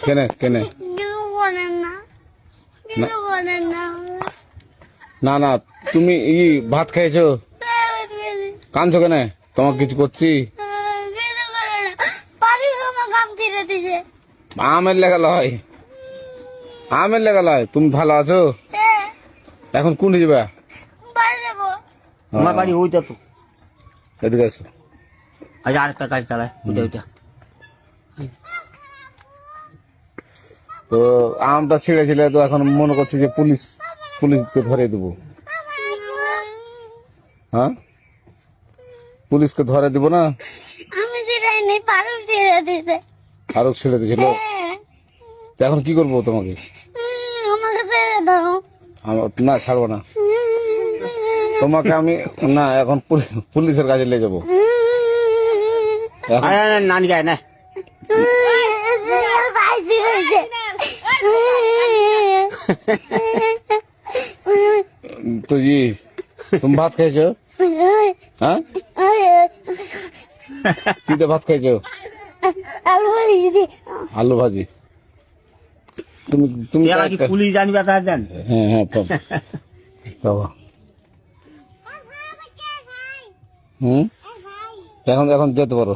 কেনে কেনে কিছু বলেন না, কিছু বলেন না। না না তুমি ভাত খাইছো? কাঁদছো কেনে? তোমাকে কিছু করছি? কিছু করে না, বাড়ি আমার কাম ছেড়ে দিছে। আমের লেগা লয়, আমের লেগা লয়। তুমি ভালো আছো? এখন কোন যাবা? বাড়ি যাবো। আমার বাড়ি ওইটা তো। এদিকে আসো। আজ আরেকটা গাড়ি চালায় ওইটা ওইটা। তো আমটা ছিঁড়েছিলে তো এখন মনে করছি যে পুলিশকে ধরে দেবো। হ্যাঁ, পুলিশকে ধরে দিব না? আমি ছেড়ে ফারুক ছেড়ে দিছে। ফারুক ছেড়ে দিয়েছিল। তো এখন কি করবো তোমাকে? আমাকে ছেড়ে দাও। না ছাড়বো না তোমাকে আমি। না এখন পুলিশের কাছে নিয়ে যাবো। এখন নানি গায়ে না বাইসি হয়েছে। তো তুমি ভাত খাইছো? হ্যাঁ, কি দিয়ে ভাত খাইছো? আলু ভাজি। আলু ভাজি। তুমি তুমি এরা কি পুলিশ জানবে তা জান? হ্যাঁ হ্যাঁ বাবা। এখন এখন যেতে পারো।